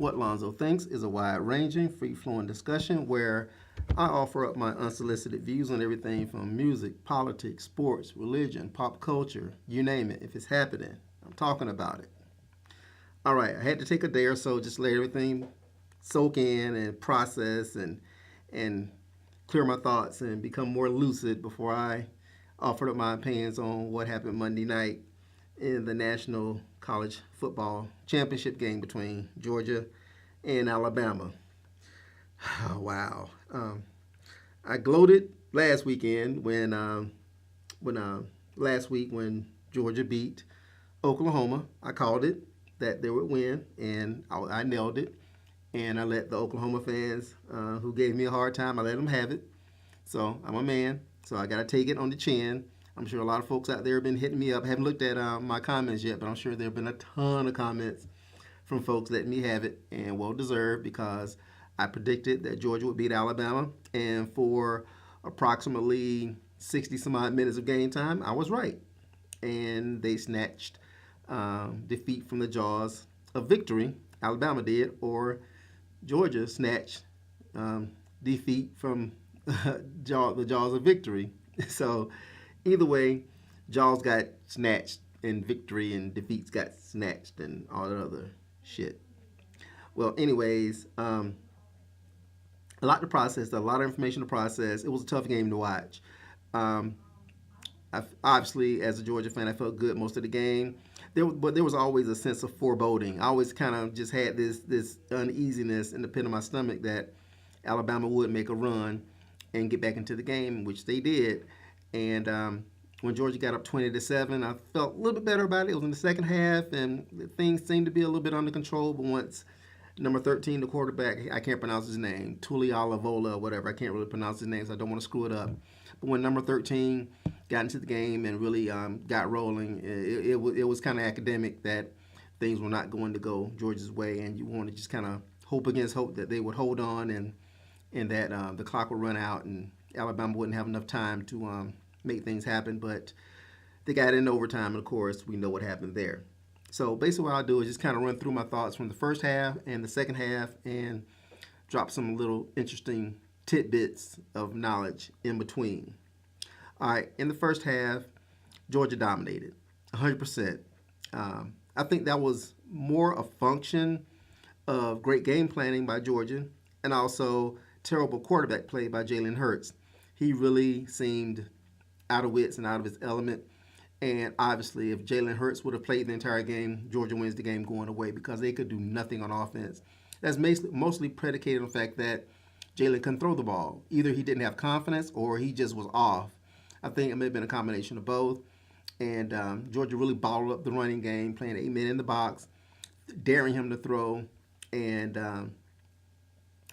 What Lonzo Thinks is a wide-ranging, free-flowing discussion where I offer up my unsolicited views on everything from music, politics, sports, religion, pop culture, you name it. If it's happening, I'm talking about it. All right, I had to take a day or so just let everything soak in and process and clear my thoughts and become more lucid before I offered up my opinions on what happened Monday night in the National College Football Championship game between Georgia and Alabama. Oh, wow. I gloated last weekend when last week when Georgia beat Oklahoma. I called it that they would win, and I nailed it. And I let the Oklahoma fans who gave me a hard time, I let them have it. So I'm a man, so I got to take it on the chin. I'm sure a lot of folks out there have been hitting me up. I haven't looked at my comments yet, but I'm sure there have been a ton of comments from folks letting me have it, and well deserved, because I predicted that Georgia would beat Alabama, and for approximately 60 some odd minutes of game time, I was right. And they snatched defeat from the jaws of victory. Alabama did, or Georgia snatched defeat from the jaws of victory. So either way, jaws got snatched and victory and defeats got snatched and all that other shit. Well, anyways, a lot to process, a lot of information to process. It was a tough game to watch. Um, Obviously, as a Georgia fan, I felt good most of the game. But there was always a sense of foreboding. I always kind of just had this uneasiness in the pit of my stomach that Alabama would make a run and get back into the game, which they did. And when Georgia got up 20-7, I felt a little bit better about it. It was in the second half, and things seemed to be a little bit under control. But once number 13, the quarterback, I can't pronounce his name, Tulialavola or whatever. I can't really pronounce his name, so I don't want to screw it up. But when number 13 got into the game and really got rolling, it was kind of academic that things were not going to go Georgia's way, and you want to just kind of hope against hope that they would hold on and that the clock would run out and Alabama wouldn't have enough time to make things happen. But they got in overtime, and of course, we know what happened there. So basically what I'll do is just kind of run through my thoughts from the first half and the second half and drop some little interesting tidbits of knowledge in between. All right, in the first half, Georgia dominated 100%. I think that was more a function of great game planning by Georgia and also terrible quarterback play by Jalen Hurts. He really seemed out of wits and out of his element. And obviously, if Jalen Hurts would have played the entire game, Georgia wins the game going away because they could do nothing on offense. That's mostly predicated on the fact that Jalen couldn't throw the ball. Either he didn't have confidence or he just was off. I think it may have been a combination of both. And Georgia really bottled up the running game, playing 8 men in the box, daring him to throw, and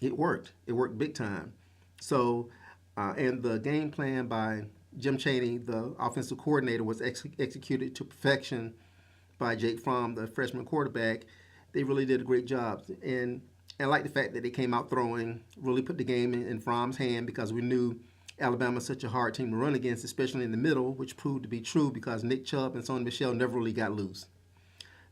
it worked. It worked big time. So, and the game plan by Jim Chaney, the offensive coordinator, was executed to perfection by Jake Fromm, the freshman quarterback. They really did a great job. And I like the fact that they came out throwing, really put the game in Fromm's hand, because we knew Alabama is such a hard team to run against, especially in the middle, which proved to be true because Nick Chubb and Sonny Michel never really got loose.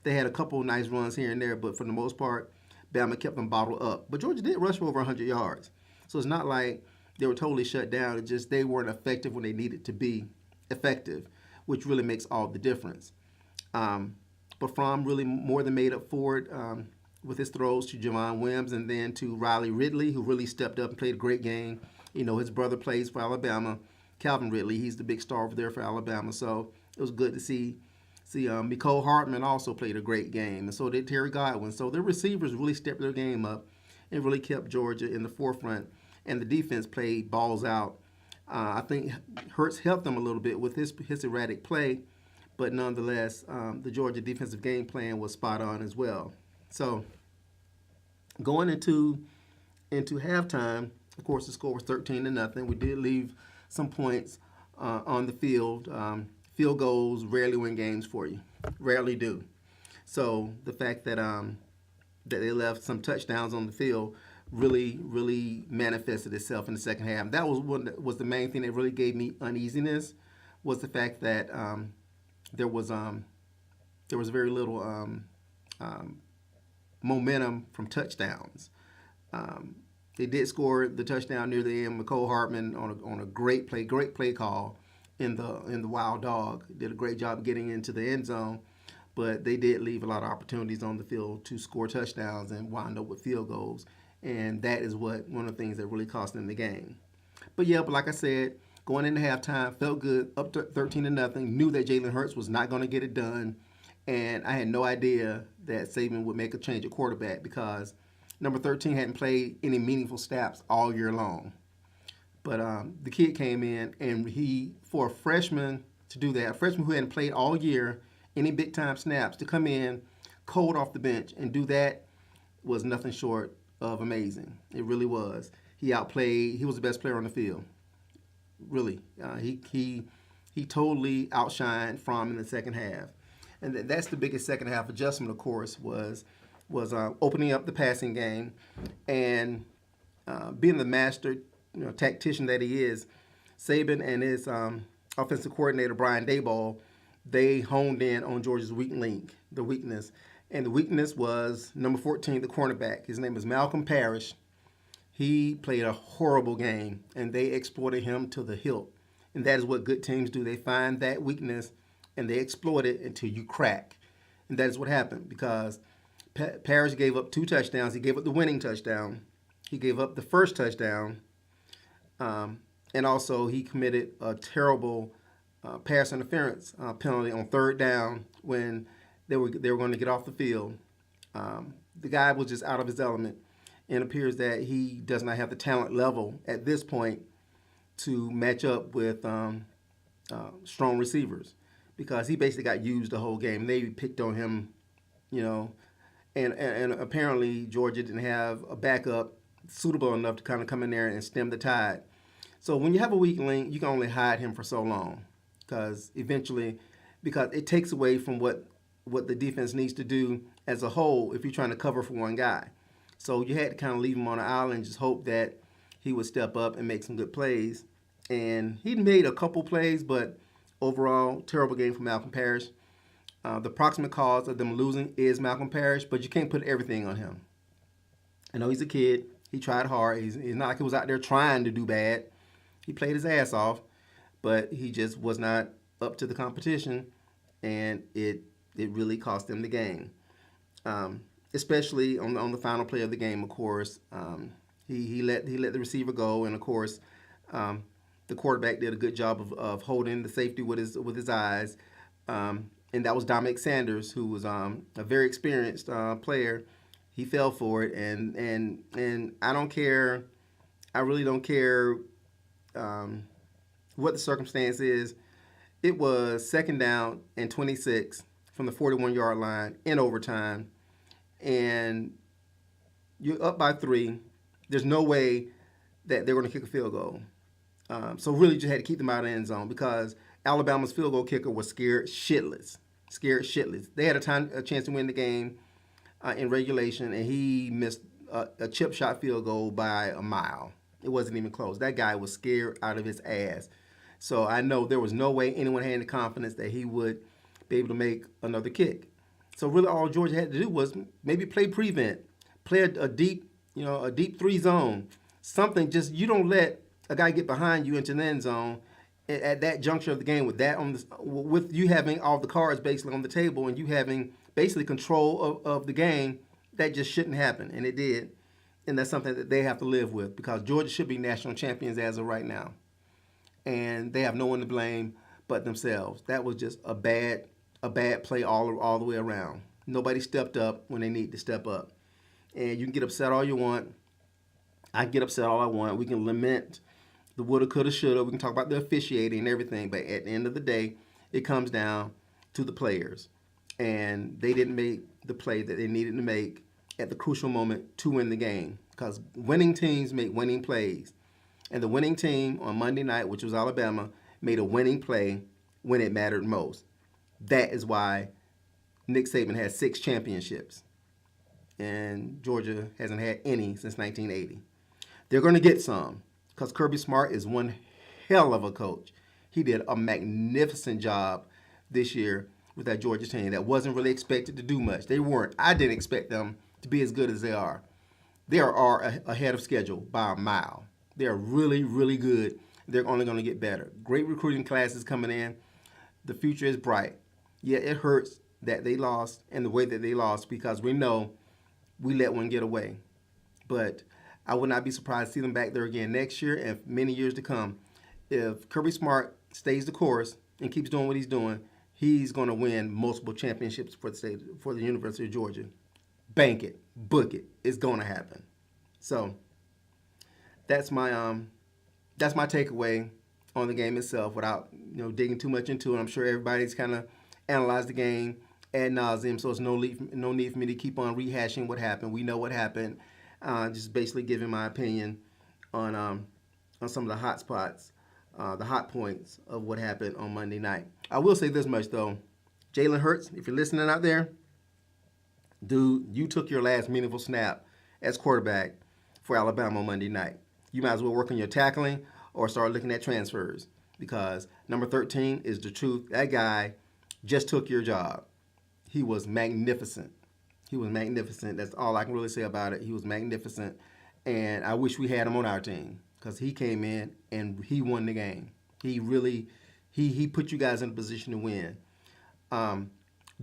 They had a couple of nice runs here and there, but for the most part, Bama kept them bottled up. But Georgia did rush for over 100 yards. So it's not like they were totally shut down. It's just they weren't effective when they needed to be effective, which really makes all the difference. But Fromm really more than made up for it with his throws to Javon Wims and then to Riley Ridley, who really stepped up and played a great game. You know, his brother plays for Alabama, Calvin Ridley. He's the big star over there for Alabama. So it was good to see Mecole Hardman also played a great game, and so did Terry Godwin. So their receivers really stepped their game up and really kept Georgia in the forefront. And the defense played balls out. I think Hurts helped them a little bit with his erratic play, but nonetheless, the Georgia defensive game plan was spot on as well. So going into halftime, of course, the score was 13-0. We did leave some points on the field. Field goals rarely win games for you, rarely do. So the fact that that they left some touchdowns on the field really manifested itself in the second half. That was the main thing that really gave me uneasiness, was the fact that there was very little momentum from touchdowns. They did score the touchdown near the end. McCole Hartman on a great play call in the wild dog. Did a great job getting into the end zone, but they did leave a lot of opportunities on the field to score touchdowns and wind up with field goals. And that is one of the things that really cost them the game. But like I said, going into halftime, felt good, up to 13-0. Knew that Jalen Hurts was not going to get it done, and I had no idea that Saban would make a change at quarterback because number 13 hadn't played any meaningful snaps all year long. But the kid came in, and for a freshman to do that, a freshman who hadn't played all year, any big-time snaps, to come in cold off the bench and do that was nothing short of amazing. It really was. He was the best player on the field. Really. He totally outshined Fromm in the second half. And that's the biggest second half adjustment, of course, was opening up the passing game and being the master tactician that he is. Saban and his offensive coordinator, Brian Daboll, they honed in on Georgia's weakness. And the weakness was number 14, the cornerback. His name is Malcolm Parrish. He played a horrible game, and they exploited him to the hilt. And that is what good teams do. They find that weakness, and they exploit it until you crack. And that is what happened because Parrish gave up 2 touchdowns. He gave up the winning touchdown. He gave up the first touchdown. And also he committed a terrible pass interference penalty on 3rd down when they were going to get off the field. The guy was just out of his element, and it appears that he does not have the talent level at this point to match up with strong receivers because he basically got used the whole game. They picked on him, and apparently Georgia didn't have a backup suitable enough to kind of come in there and stem the tide. So when you have a weak link, you can only hide him for so long because it takes away from what the defense needs to do as a whole if you're trying to cover for one guy. So you had to kind of leave him on the island and just hope that he would step up and make some good plays. And he made a couple plays, but overall, terrible game for Malcolm Parrish. The proximate cause of them losing is Malcolm Parrish, but you can't put everything on him. I know he's a kid. He tried hard. He's not like he was out there trying to do bad. He played his ass off, but he just was not up to the competition, and it really cost them the game. Especially on the final play of the game, of course. He let the receiver go, and of course, the quarterback did a good job of holding the safety with his eyes. And that was Dominic Sanders, who was a very experienced player. He fell for it, and I don't care. I really don't care what the circumstance is. It was 2nd down and 26 from the 41-yard line in overtime, and you're up by 3. There's no way that they're going to kick a field goal. So really just had to keep them out of the end zone because Alabama's field goal kicker was scared shitless. They had a chance to win the game in regulation, and he missed a chip shot field goal by a mile. It wasn't even close. That guy was scared out of his ass. So I know there was no way anyone had any confidence that he would be able to make another kick. So really all Georgia had to do was maybe play prevent, play a deep 3 zone, something. Just you don't let a guy get behind you into the end zone at that juncture of the game with you having all the cards basically on the table and you having basically control of the game. That just shouldn't happen, and it did. And that's something that they have to live with because Georgia should be national champions as of right now. And they have no one to blame but themselves. That was just a bad play all the way around. Nobody stepped up when they need to step up. And you can get upset all you want. I can get upset all I want. We can lament the woulda, coulda, shoulda. We can talk about the officiating and everything. But at the end of the day, it comes down to the players. And they didn't make the play that they needed to make at the crucial moment to win the game. Because winning teams make winning plays. And the winning team on Monday night, which was Alabama, made a winning play when it mattered most. That is why Nick Saban has 6 championships. And Georgia hasn't had any since 1980. They're going to get some because Kirby Smart is one hell of a coach. He did a magnificent job this year with that Georgia team that wasn't really expected to do much. They weren't. I didn't expect them to be as good as they are. They are ahead of schedule by a mile. They are really, really good. They're only going to get better. Great recruiting classes coming in. The future is bright. Yeah, it hurts that they lost and the way that they lost because we know we let one get away. But I would not be surprised to see them back there again next year and many years to come. If Kirby Smart stays the course and keeps doing what he's doing, he's going to win multiple championships for the University of Georgia. Bank it, book it. It's going to happen. So that's my takeaway on the game itself. Without digging too much into it, I'm sure everybody's kind of analyzed the game ad nauseum. So it's no need for me to keep on rehashing what happened. We know what happened. Just basically giving my opinion on some of the hot spots, the hot points of what happened on Monday night. I will say this much though, Jalen Hurts, if you're listening out there, dude, you took your last meaningful snap as quarterback for Alabama on Monday night. You might as well work on your tackling or start looking at transfers because number 13 is the truth. That guy just took your job. He was magnificent. He was magnificent. That's all I can really say about it. He was magnificent, and I wish we had him on our team because he came in and he won the game. He really, he put you guys in a position to win.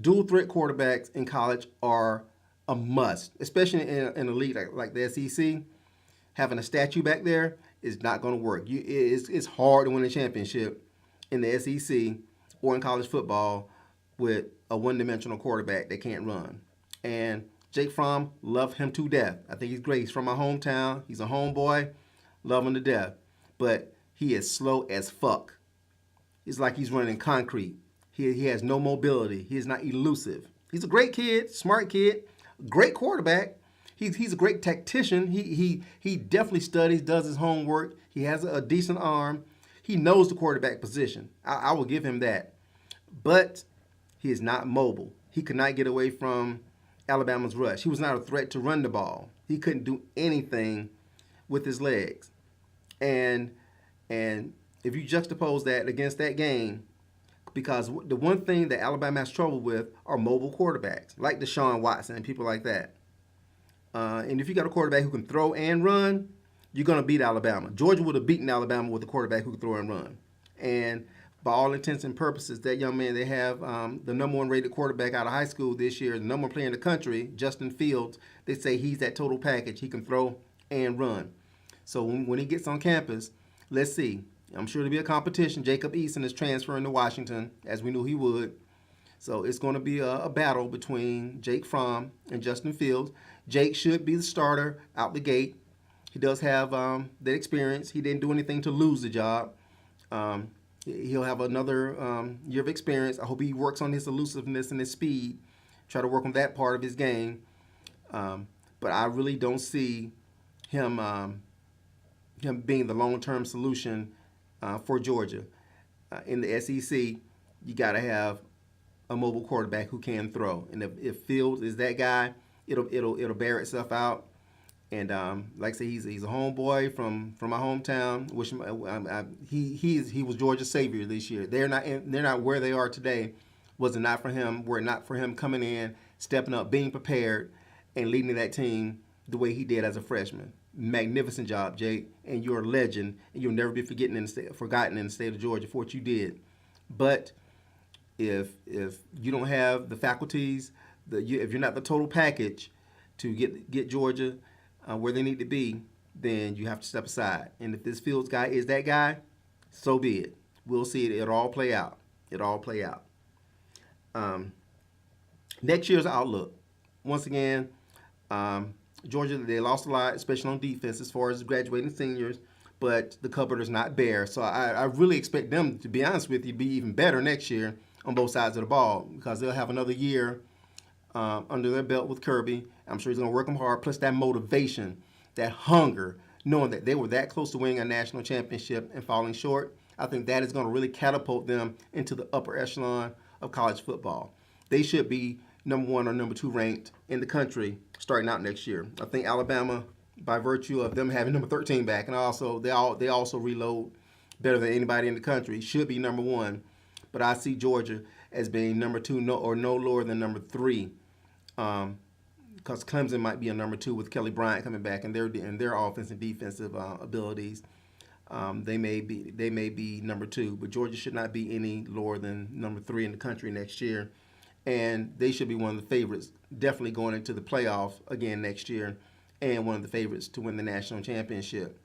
Dual threat quarterbacks in college are a must, especially in a league like the SEC. Having a statue back there is not going to work. It's hard to win a championship in the SEC or in college football with a one-dimensional quarterback that can't run. And Jake Fromm, love him to death. I think he's great. He's from my hometown. He's a homeboy. Love him to death. But he is slow as fuck. It's like he's running concrete. He has no mobility. He is not elusive. He's a great kid, smart kid, great quarterback. He's a great tactician. He definitely studies, does his homework. He has a decent arm. He knows the quarterback position. I will give him that. But he is not mobile. He could not get away from Alabama's rush. He was not a threat to run the ball. He couldn't do anything with his legs. And if you juxtapose that against that game, because the one thing that Alabama has trouble with are mobile quarterbacks, like Deshaun Watson and people like that. And if you got a quarterback who can throw and run, you're going to beat Alabama. Georgia would have beaten Alabama with a quarterback who could throw and run. And by all intents and purposes, that young man, they have the number one rated quarterback out of high school this year, the number one player in the country, Justin Fields. They say he's that total package. He can throw and run. So when he gets on campus, let's see. I'm sure there'll be a competition. Jacob Eason is transferring to Washington, as we knew he would. So it's going to be a battle between Jake Fromm and Justin Fields. Jake should be the starter out the gate. He does have that experience. He didn't do anything to lose the job. He'll have another year of experience. I hope he works on his elusiveness and his speed. Try to work on that part of his game. But I really don't see him being the long-term solution for Georgia. In the SEC, you got to have a mobile quarterback who can throw. And if Fields is that guy, it'll bear itself out. And like I say, he's a homeboy from my hometown. He was Georgia's savior this year. They're not where they are today. Was it not for him? Were it not for him coming in, stepping up, being prepared, and leading that team the way he did as a freshman. Magnificent job, Jake, and you're a legend, and you'll never be forgotten in the state of Georgia for what you did. But if you don't have the faculties, if you're not the total package to get Georgia where they need to be, then you have to step aside. And if this Fields guy is that guy, so be it. We'll see it. It'll all play out. Next year's outlook. Once again, Georgia, they lost a lot, especially on defense as far as graduating seniors, but the cupboard is not bare. So I really expect them, to be honest with you, be even better next year on both sides of the ball because they'll have another year under their belt with Kirby. I'm sure he's going to work them hard, plus that motivation, that hunger, knowing that they were that close to winning a national championship and falling short. I think that is going to really catapult them into the upper echelon of college football. They should be number 1 or number 2 ranked in the country starting out next year. I think Alabama, by virtue of them having number 13 back, and also they also reload better than anybody in the country, should be number 1. But I see Georgia as being number 2 no lower than number 3 because Clemson might be a number 2 with Kelly Bryant coming back and their offense and defensive abilities. They may be number 2, but Georgia should not be any lower than number 3 in the country next year, and they should be one of the favorites, definitely going into the playoff again next year, and one of the favorites to win the national championship.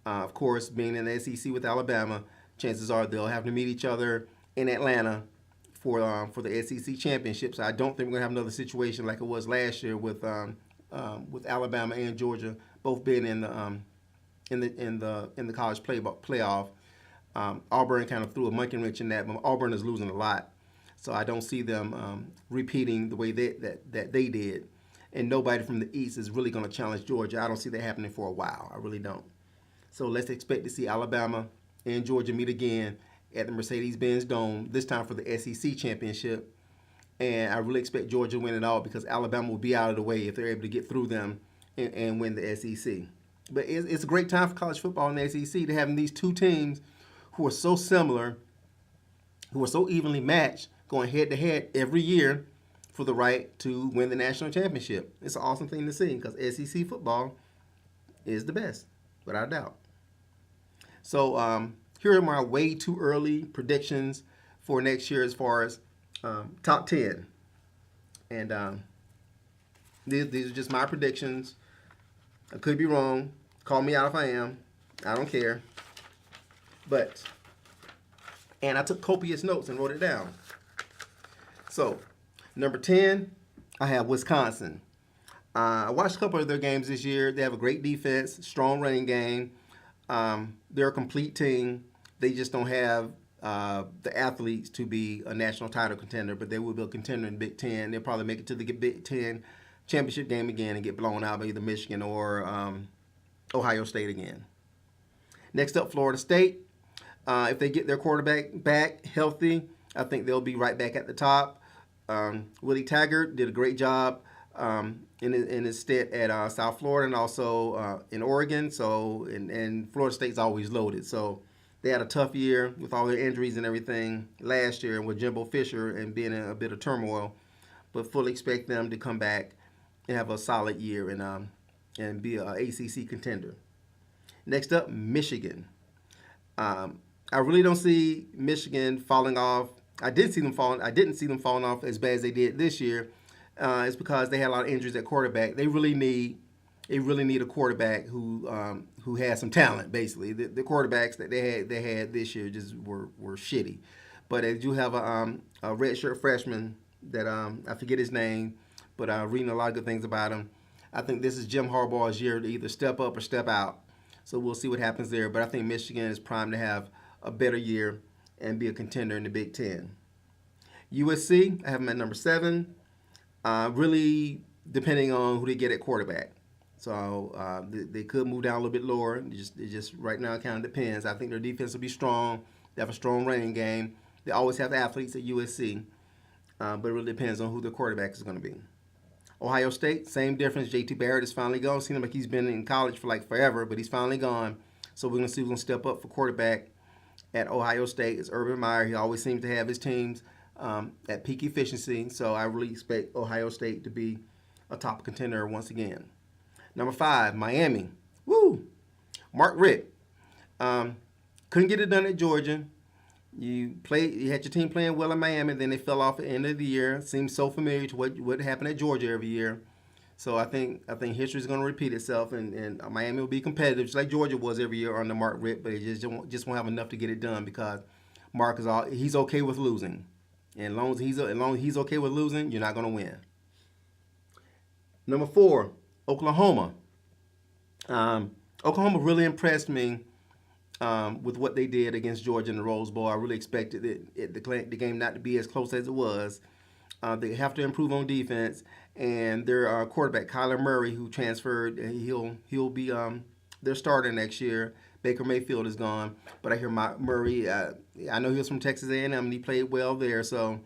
Of course, being in the SEC with Alabama, chances are they'll have to meet each other in Atlanta for the SEC championship. So I don't think we're gonna have another situation like it was last year with Alabama and Georgia both being in the college playoff. Auburn kind of threw a monkey wrench in that, but Auburn is losing a lot, so I don't see them repeating the way that they did. And nobody from the East is really going to challenge Georgia. I don't see that happening for a while. I really don't. So let's expect to see Alabama and Georgia meet again at the Mercedes-Benz Dome, this time for the SEC championship. And I really expect Georgia to win it all because Alabama will be out of the way if they're able to get through them and win the SEC. But it's a great time for college football in the SEC to having these two teams who are so similar, who are so evenly matched, going head-to-head every year for the right to win the national championship. It's an awesome thing to see because SEC football is the best, without a doubt. So here are my way too early predictions for next year as far as top 10. And these are just my predictions. I could be wrong. Call me out if I am. I don't care. And I took copious notes and wrote it down. So, number 10, I have Wisconsin. I watched a couple of their games this year. They have a great defense, strong running game. They're a complete team. They just don't have the athletes to be a national title contender, but they will be a contender in the Big Ten. They'll probably make it to the Big Ten championship game again and get blown out by either Michigan or Ohio State again. Next up, Florida State. If they get their quarterback back healthy, I think they'll be right back at the top. Willie Taggart did a great job in his stint at South Florida and also in Oregon. So, and Florida State's always loaded. So they had a tough year with all their injuries and everything last year, and with Jimbo Fisher and being in a bit of turmoil. But fully expect them to come back and have a solid year and be an ACC contender. Next up, Michigan. I really don't see Michigan falling off. I didn't see them falling off as bad as they did this year. It's because they had a lot of injuries at quarterback. They really need a quarterback who has some talent. Basically, the quarterbacks that they had this year just were shitty. But they do have a redshirt freshman that I forget his name, but I'm reading a lot of good things about him. I think this is Jim Harbaugh's year to either step up or step out. So we'll see what happens there. But I think Michigan is primed to have a better year and be a contender in the Big Ten. USC, I have them at number 7. Really depending on who they get at quarterback. So they could move down a little bit lower. It just right now it kind of depends. I think their defense will be strong. They have a strong running game. They always have athletes at USC. But it really depends on who the quarterback is going to be. Ohio State, same difference. J.T. Barrett is finally gone. Seems like he's been in college for like forever, but he's finally gone. So we're going to see who's going to step up for quarterback at Ohio State. It's Urban Meyer. He always seems to have his teams at peak efficiency. So I really expect Ohio State to be a top contender once again. Number 5, Miami. Woo! Mark Richt. Couldn't get it done at Georgia. You had your team playing well in Miami, then they fell off at the end of the year. Seems so familiar to what happened at Georgia every year. So I think history is going to repeat itself, and Miami will be competitive, just like Georgia was every year under Mark Richt, but they just won't have enough to get it done because Mark he's okay with losing, and as long as he's okay with losing, you're not going to win. Number 4, Oklahoma. Oklahoma really impressed me. With what they did against Georgia in the Rose Bowl. I really expected the game not to be as close as it was. They have to improve on defense, and their quarterback Kyler Murray, who transferred, he'll be their starter next year. Baker Mayfield is gone, but I hear Murray. I know he was from Texas A&M, and he played well there, so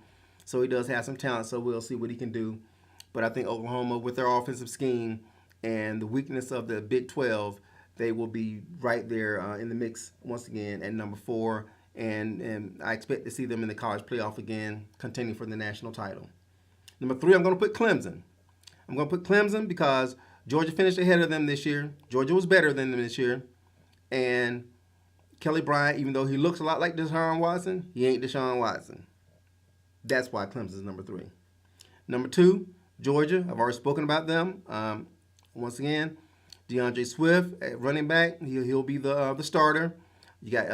he does have some talent. So we'll see what he can do. But I think Oklahoma, with their offensive scheme and the weakness of the Big 12. They will be right there in the mix once again at number 4, and I expect to see them in the college playoff again, contending for the national title. Number 3, I'm going to put Clemson. I'm going to put Clemson because Georgia finished ahead of them this year. Georgia was better than them this year. And Kelly Bryant, even though he looks a lot like Deshaun Watson, he ain't Deshaun Watson. That's why Clemson is number 3. Number 2, Georgia. I've already spoken about them. Once again, DeAndre Swift at running back. He'll be the starter. You got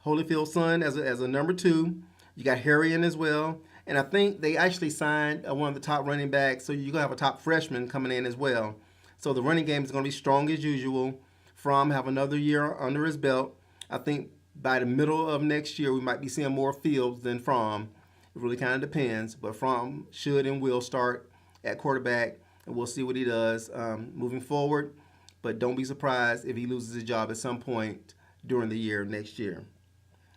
Holyfield's son as a number 2. You got Harrion as well. And I think they actually signed one of the top running backs, so you're going to have a top freshman coming in as well. So the running game is going to be strong as usual. Fromm have another year under his belt. I think by the middle of next year, we might be seeing more Fields than Fromm. It really kind of depends. But Fromm should and will start at quarterback, and we'll see what he does moving forward. But don't be surprised if he loses his job at some point during the year next year.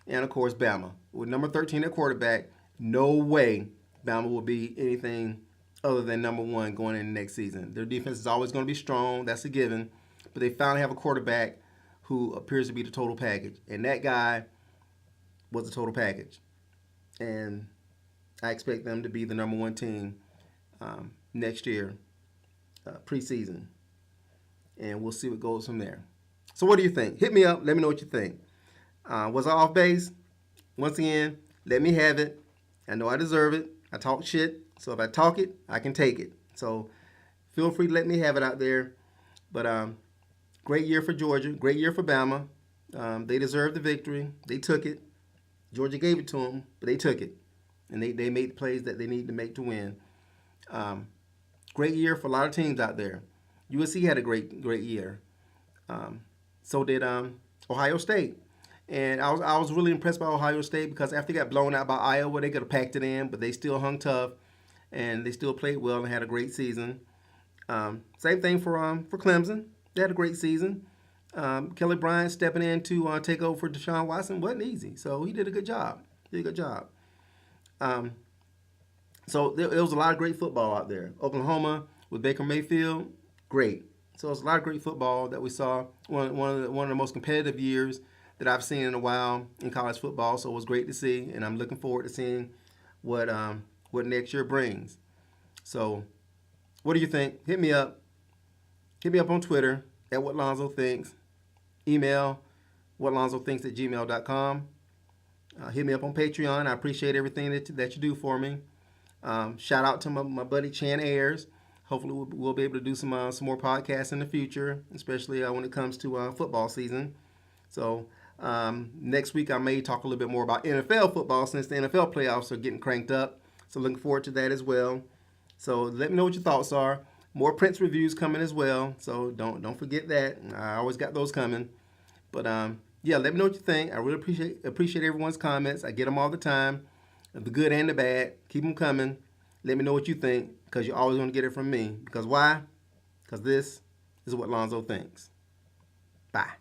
And, of course, Bama. With number 13 at quarterback, no way Bama will be anything other than number 1 going into next season. Their defense is always going to be strong. That's a given. But they finally have a quarterback who appears to be the total package. And that guy was the total package. And I expect them to be the number 1 team next year, preseason. And we'll see what goes from there. So what do you think? Hit me up. Let me know what you think. Was I off base? Once again, let me have it. I know I deserve it. I talk shit. So if I talk it, I can take it. So feel free to let me have it out there. But great year for Georgia. Great year for Bama. They deserved the victory. They took it. Georgia gave it to them, but they took it. And they made the plays that they needed to make to win. Great year for a lot of teams out there. USC had a great year. So did Ohio State. And I was really impressed by Ohio State because after they got blown out by Iowa, they could have packed it in, but they still hung tough, and they still played well and had a great season. Same thing for Clemson. They had a great season. Kelly Bryant stepping in to take over for Deshaun Watson wasn't easy, so he did a good job. So there was a lot of great football out there. Oklahoma with Baker Mayfield, great. So it's a lot of great football that we saw. One of the most competitive years that I've seen in a while in college football. So it was great to see, and I'm looking forward to seeing what next year brings. So, what do you think? Hit me up. Hit me up on Twitter at whatlonzothinks. Email whatlonzothinks@gmail.com. Hit me up on Patreon. I appreciate everything that you do for me. Shout out to my buddy Chan Ayers. Hopefully we'll be able to do some more podcasts in the future, especially when it comes to football season. So next week I may talk a little bit more about NFL football since the NFL playoffs are getting cranked up. So looking forward to that as well. So let me know what your thoughts are. More Prince reviews coming as well. So don't forget that. I always got those coming. But yeah, let me know what you think. I really appreciate everyone's comments. I get them all the time, the good and the bad. Keep them coming. Let me know what you think, because you're always going to get it from me. Because why? Because this is what Lonzo thinks. Bye.